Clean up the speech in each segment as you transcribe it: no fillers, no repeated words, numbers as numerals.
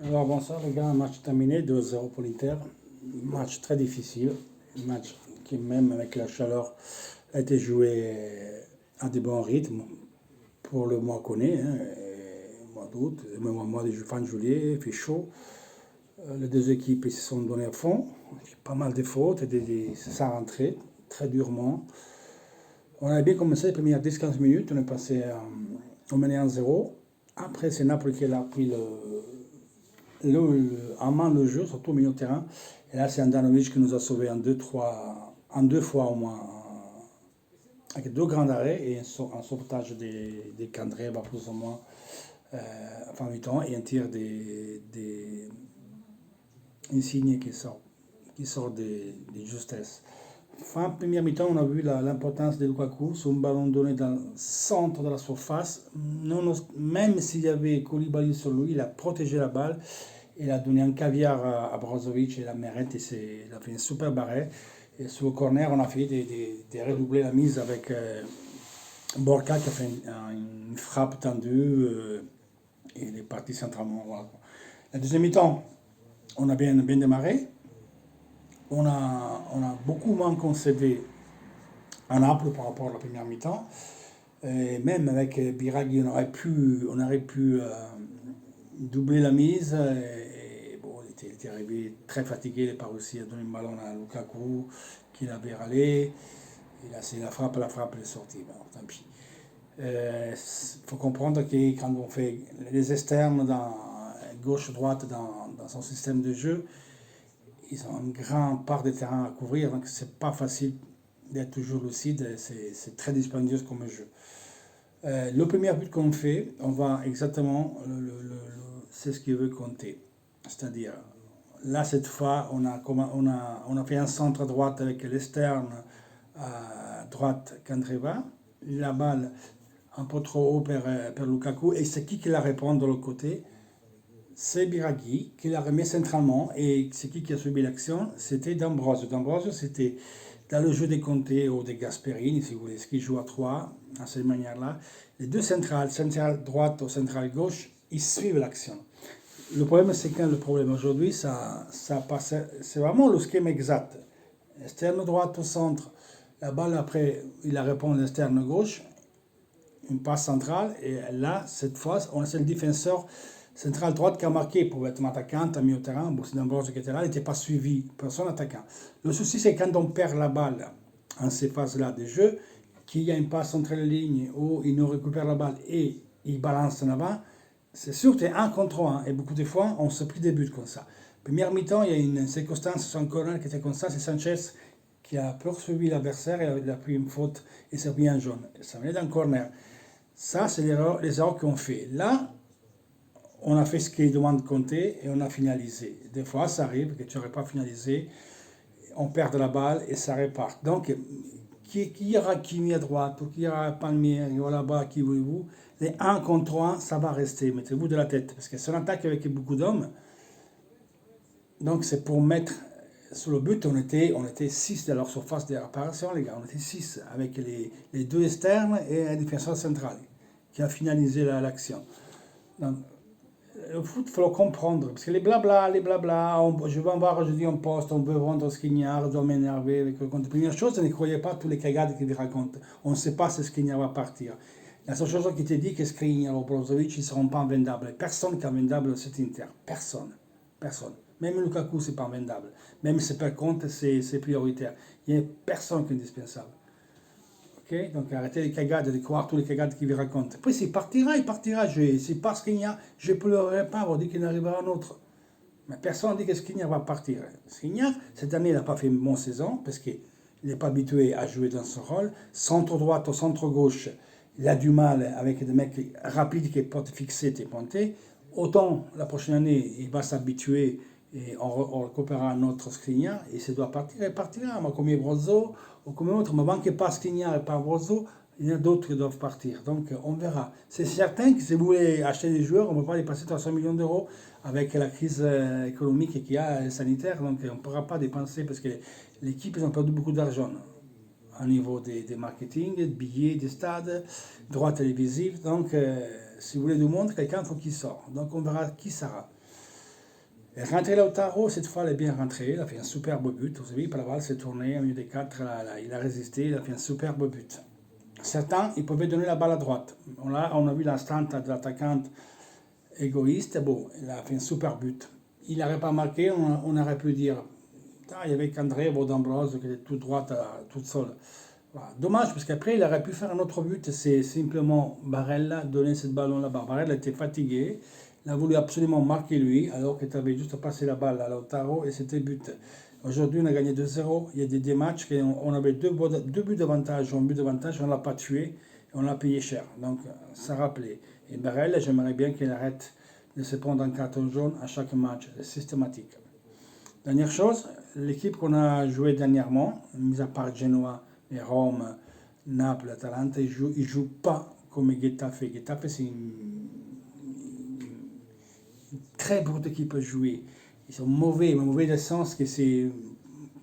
Alors bonsoir les gars, match terminé 2-0 pour l'Inter. Match très difficile, match qui même avec la chaleur a été joué à des bons rythmes pour le mois qu'on est, hein, mois d'août, même au mois de fin de juillet, il fait chaud. Les deux équipes ils se sont donné à fond, pas mal de fautes, ça rentré très durement. On a bien commencé les premières 10-15 minutes, on est passé, on menait 1-0. Après c'est Napoli qui a pris en main le jeu, surtout au milieu de terrain. Et là, c'est Andanovic qui nous a sauvés en deux fois au moins, avec deux grands arrêts et un sauvetage des Candreva plus ou moins, enfin 8 ans, et un tir des Insigne qui sort des justesses. Fin première mi-temps, on a vu l'importance de Lukaku sur un ballon donné dans le centre de la surface. Même s'il y avait Koulibaly sur lui, il a protégé la balle. Il a donné un caviar à Brozovic et la Meret, il a fait un super barré. Et sur le corner, on a fait redoubler la mise avec Borca qui a fait une frappe tendue et il est parti centralement. Voilà. La deuxième mi-temps, on a bien démarré. On a beaucoup moins concédé à Naples par rapport à la première mi-temps. Et même avec Biraghi, on aurait pu doubler la mise. Et bon, il était arrivé très fatigué, il n'est pas réussi à donner le ballon à Lukaku, qu'il avait râlé. Et là, c'est la frappe, elle est sortie. Bon, tant pis. Il faut comprendre que quand on fait les externes gauche-droite dans son système de jeu, ils ont une grande part de terrain à couvrir, donc c'est pas facile d'être toujours lucide, c'est très dispendieux comme jeu. Le premier but qu'on fait, on va exactement, c'est ce qu'il veut compter. C'est-à-dire, là cette fois, on a fait un centre à droite avec l'externe à droite Candreva, la balle un peu trop haut pour Lukaku, et c'est qui la répond de l'autre côté? C'est Biraghi qui la remis centralement, et c'est qui a subi l'action? C'était D'Ambrosio. D'Ambrosio, c'était dans le jeu des Conte ou des Gasperini, si vous voulez, ce qui joue à 3, à cette manière-là. Les deux centrales droite ou centrale gauche, ils suivent l'action. Le problème, c'est quand le problème aujourd'hui, c'est vraiment le schème exact. Externe droite au centre, la balle après, il la répond à l'externe gauche, une passe centrale, et là, cette fois, on a le défenseur central droite qui a marqué pour être un attaquant, un milieu de terrain, Boussin Ambrose qui était là, il n'était pas suivi par son attaquant. Le souci, c'est quand on perd la balle en ces phases-là de jeu, qu'il y a une passe entre les lignes où il nous récupère la balle et il balance en avant, c'est sûr que c'est un contre un. Et beaucoup de fois, on se prie des buts comme ça. Première mi-temps, il y a une circonstance sur un corner qui était comme ça, c'est Sanchez qui a poursuivi l'adversaire et il a pris une faute et c'est pris un jaune. Ça venait d'un corner. Ça, c'est les erreurs qu'on fait. Là, on a fait ce qu'il demande de compter et on a finalisé. Des fois, ça arrive que tu n'aurais pas finalisé, on perd la balle et ça repart. Donc, qui y aura Kimi à droite ou qui y aura Palmieri ou là-bas, qui voulez-vous, les 1 contre 1, ça va rester. Mettez-vous de la tête. Parce que c'est une attaque avec beaucoup d'hommes. Donc, c'est pour mettre sur le but, on était 6 de leur surface de réparation, les gars. On était 6 avec les deux externes et un défenseur central qui a finalisé l'action. Donc, le foot, il faut le comprendre. Parce que les blabla, je vais en voir aujourd'hui un poste, on veut vendre Skriniar, je dois m'énerver avec le compte. Première chose, ne croyez pas tous les cagades qu'il raconte. On ne sait pas si Skriniar va partir. La seule chose qui te dit que Skriniar ou Brozovic, ils ne seront pas vendables. Personne qui est vendable cet Inter. Personne. Personne. Même Lukaku, c'est pas vendable. Même si par contre, c'est prioritaire. Il n'y a personne qui est indispensable. Okay? Donc arrêtez les cagades, de croire tous les cagades qu'il vous raconte. Après, s'il partira, il partira. C'est parce qu'il y a, je ne pleurerai pas, on dit qu'il arrivera un autre. Mais personne ne dit que Skriniar va partir. Skriniar, cette année, il n'a pas fait une bonne saison, parce qu'il n'est pas habitué à jouer dans ce rôle. Centre droite ou centre gauche, il a du mal avec des mecs rapides qui peuvent fixer tes pointés. Autant la prochaine année, il va s'habituer et on récupérera notre Skriniar, et s'il doit partir, il partira. Mais comme Brozo ou comme autre, mais avant qu'il passe Skriniar et pas Brozo, il y en a d'autres qui doivent partir. Donc on verra. C'est certain que si vous voulez acheter des joueurs, on ne peut pas dépasser 300 millions d'euros avec la crise économique qu'il y a sanitaire. Donc on ne pourra pas dépenser parce que l'équipe, ils ont perdu beaucoup d'argent au niveau des marketing, des billets, des stades, droits télévisifs. Donc si vous voulez du monde, quelqu'un, il faut qu'il sorte. Donc on verra qui sera. Et rentré Lautaro, cette fois, elle est bien rentrée. Il a fait un superbe but. Vous avez vu, la balle s'est tournée au milieu des quatre. Il a résisté. Il a fait un superbe but. Certains, ils pouvaient donner la balle à droite. On a vu l'instant de l'attaquante égoïste. Bon, il a fait un super but. Il n'aurait pas marqué. On aurait pu dire, il y avait qu'André Baudambrose qui était tout droite, toute seule. Voilà. Dommage, parce qu'après, il aurait pu faire un autre but. C'est simplement Barella donner cette ballon là-bas. Barella était fatigué. Il a voulu absolument marquer lui, alors qu'il avait juste passé la balle à Lautaro et c'était but. Aujourd'hui, on a gagné 2-0. Il y a des matchs on avait deux buts d'avantage, un but d'avantage, on ne l'a pas tué et on l'a payé cher. Donc, ça rappelait. Et Barella, j'aimerais bien qu'il arrête de se prendre un carton jaune à chaque match. C'est systématique. Dernière chose, l'équipe qu'on a joué dernièrement, mis à part Genoa, et Rome, Naples, Atalanta, ils ne jouent pas comme Getafe. Getafe, c'est une très bonne équipe à jouer. Ils sont mauvais, mais mauvais dans le sens que c'est.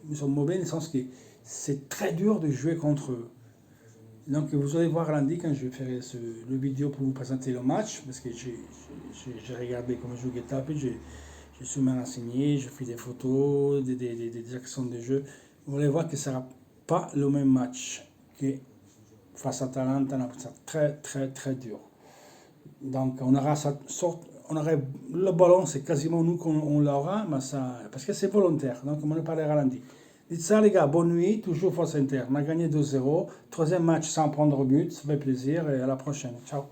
Ils sont mauvais dans le sens que c'est très dur de jouer contre eux. Donc vous allez voir lundi quand je vais faire le vidéo pour vous présenter le match, parce que j'ai regardé comment joue Getafe, je suis mal renseigné, je fais des photos, des actions de jeu. Vous allez voir que ce ne sera pas le même match que face à Atalanta, c'est très très très dur. Donc on aura le ballon, c'est quasiment nous qu'on l'aura, mais ça, parce que c'est volontaire, donc on en parlera lundi. Dites ça les gars, bonne nuit, toujours Force Inter. On a gagné 2-0, troisième match sans prendre but, ça fait plaisir et à la prochaine. Ciao.